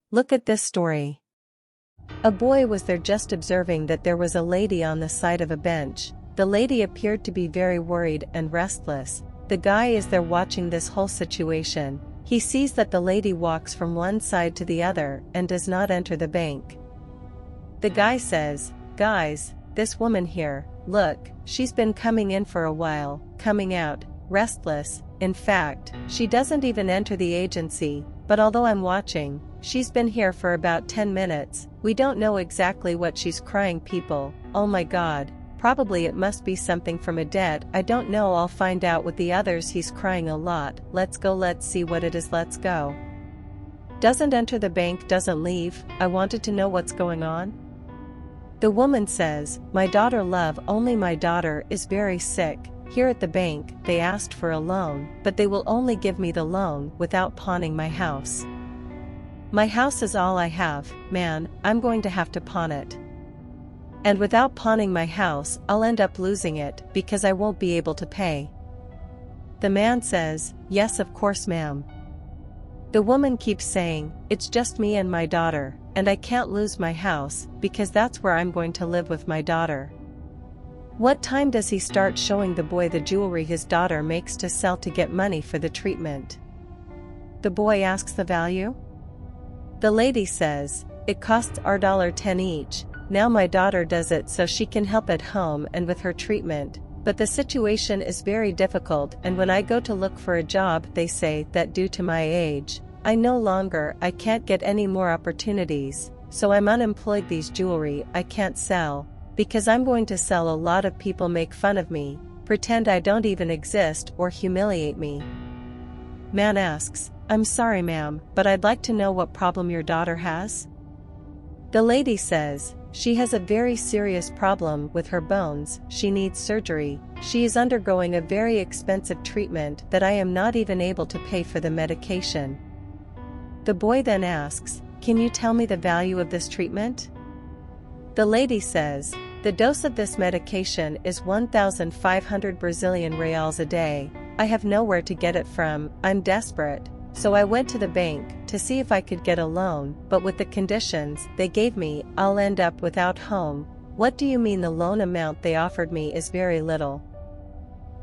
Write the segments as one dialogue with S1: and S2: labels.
S1: Look at this story. A boy was there just observing that there was a lady on the side of a bench. The lady appeared to be very worried and restless. The guy is there watching this whole situation. He sees that the lady walks from one side to the other and does not enter the bank. The guy says, "Guys, this woman here, look, she's been coming in for a while, coming out, restless. In fact, she doesn't even enter the agency, but although I'm watching, she's been here for about 10 minutes, we don't know exactly what she's crying people, oh my god, probably it must be something from a debt, I don't know, I'll find out with the others, he's crying a lot, let's go, let's see what it is, let's go." Doesn't enter the bank, doesn't leave, I wanted to know what's going on. The woman says, "My daughter, love, only my daughter is very sick. Here at the bank, they asked for a loan, but they will only give me the loan without pawning my house. My house is all I have, man, I'm going to have to pawn it. And without pawning my house, I'll end up losing it because I won't be able to pay." The man says, "Yes, of course, ma'am." The woman keeps saying, "It's just me and my daughter, and I can't lose my house because that's where I'm going to live with my daughter." What time does he start showing the boy the jewelry his daughter makes to sell to get money for the treatment? The boy asks the value. The lady says, "It costs $10 each. Now my daughter does it so she can help at home and with her treatment, but the situation is very difficult, and when I go to look for a job they say that due to my age, I can't get any more opportunities, so I'm unemployed. These jewelry I can't sell, because I'm going to sell, a lot of people make fun of me, pretend I don't even exist or humiliate me." Man asks, "I'm sorry ma'am, but I'd like to know what problem your daughter has." The lady says, "She has a very serious problem with her bones, she needs surgery, she is undergoing a very expensive treatment that I am not even able to pay for the medication." The boy then asks, "Can you tell me the value of this treatment?" The lady says, "The dose of this medication is 1,500 Brazilian reals a day. I have nowhere to get it from, I'm desperate, so I went to the bank to see if I could get a loan, but with the conditions they gave me, I'll end up without home." "What do you mean the loan amount they offered me is very little?"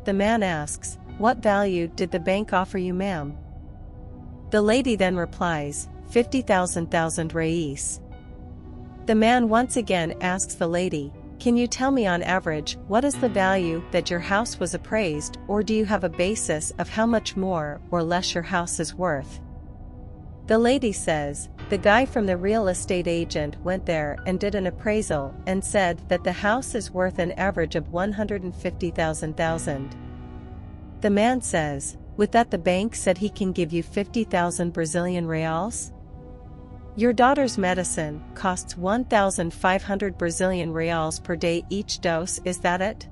S1: The man asks, "What value did the bank offer you, ma'am?" The lady then replies, 50,000 reis. The man once again asks the lady, "Can you tell me on average what is the value that your house was appraised, or do you have a basis of how much more or less your house is worth?" The lady says, "The guy from the real estate agent went there and did an appraisal and said that the house is worth an average of 150,000. The man says, "With that the bank said he can give you 50,000 Brazilian reals? Your daughter's medicine costs 1,500 Brazilian reals per day each dose, is that it?"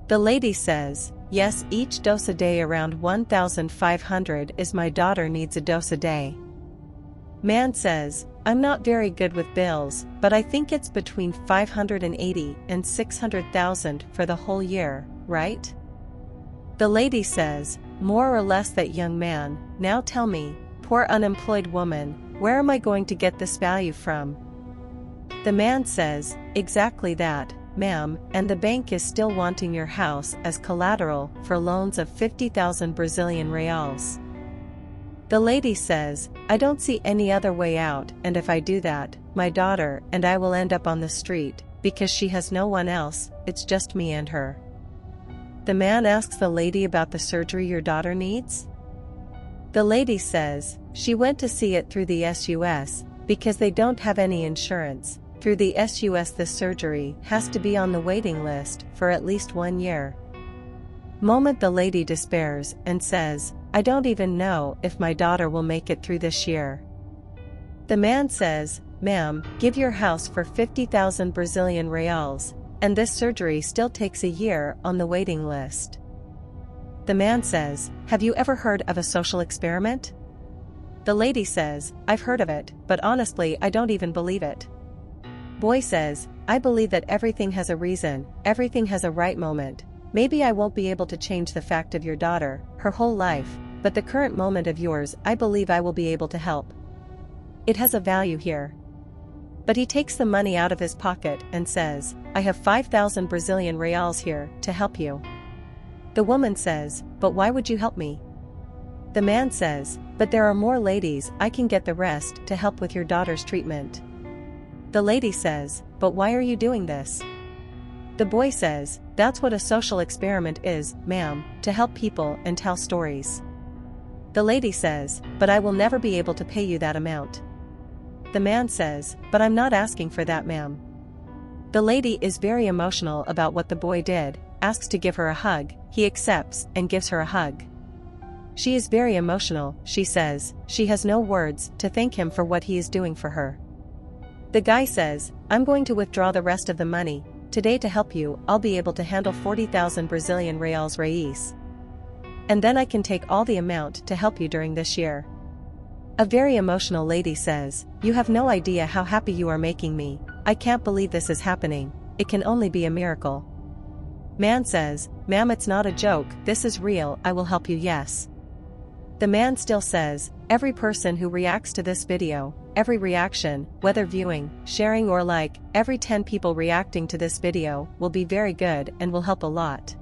S1: The lady says, "Yes, each dose a day, around 1,500 is my daughter needs a dose a day." Man says, "I'm not very good with bills, but I think it's between 580 and 600,000 for the whole year, right?" The lady says, "More or less that, young man. Now tell me, poor unemployed woman, where am I going to get this value from?" The man says, "Exactly that, ma'am, and the bank is still wanting your house as collateral for loans of 50,000 Brazilian reals." The lady says, "I don't see any other way out, and if I do that, my daughter and I will end up on the street, because she has no one else, it's just me and her." The man asks the lady about the surgery your daughter needs. The lady says, "She went to see it through the SUS, because they don't have any insurance. Through the SUS the surgery has to be on the waiting list for at least 1 year. Moment the lady despairs and says, "I don't even know if my daughter will make it through this year." The man says, "Ma'am, give your house for 50,000 Brazilian reals, and this surgery still takes a year on the waiting list." The man says, "Have you ever heard of a social experiment?" The lady says, "I've heard of it, but honestly I don't even believe it." Boy says, "I believe that everything has a reason, everything has a right moment. Maybe I won't be able to change the fact of your daughter, her whole life, but the current moment of yours I believe I will be able to help." It has a value here. But he takes the money out of his pocket and says, I have 5,000 Brazilian reals here to help you. The woman says, but why would you help me? The man says, but there are more ladies, I can get the rest to help with your daughter's treatment. The lady says, but why are you doing this? The boy says, that's what a social experiment is, ma'am, to help people and tell stories. The lady says, but I will never be able to pay you that amount. The man says, but I'm not asking for that, ma'am. The lady is very emotional about what the boy did, asks to give her a hug, he accepts and gives her a hug. She is very emotional, she says, she has no words to thank him for what he is doing for her. The guy says, I'm going to withdraw the rest of the money, today to help you, I'll be able to handle 40,000 Brazilian reals. And then I can take all the amount to help you during this year. A very emotional lady says, you have no idea how happy you are making me, I can't believe this is happening, it can only be a miracle. Man says, ma'am, it's not a joke, this is real, I will help you, yes. The man still says, every person who reacts to this video, every reaction, whether viewing, sharing or like, every 10 people reacting to this video will be very good and will help a lot.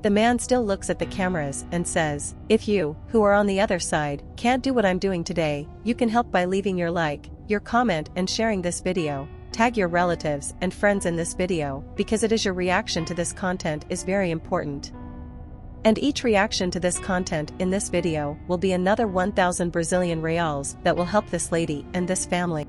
S1: The man still looks at the cameras and says, if you, who are on the other side, can't do what I'm doing today, you can help by leaving your like, your comment and sharing this video. Tag your relatives and friends in this video, because it is your reaction to this content is very important. And each reaction to this content in this video will be another 1,000 Brazilian reals that will help this lady and this family.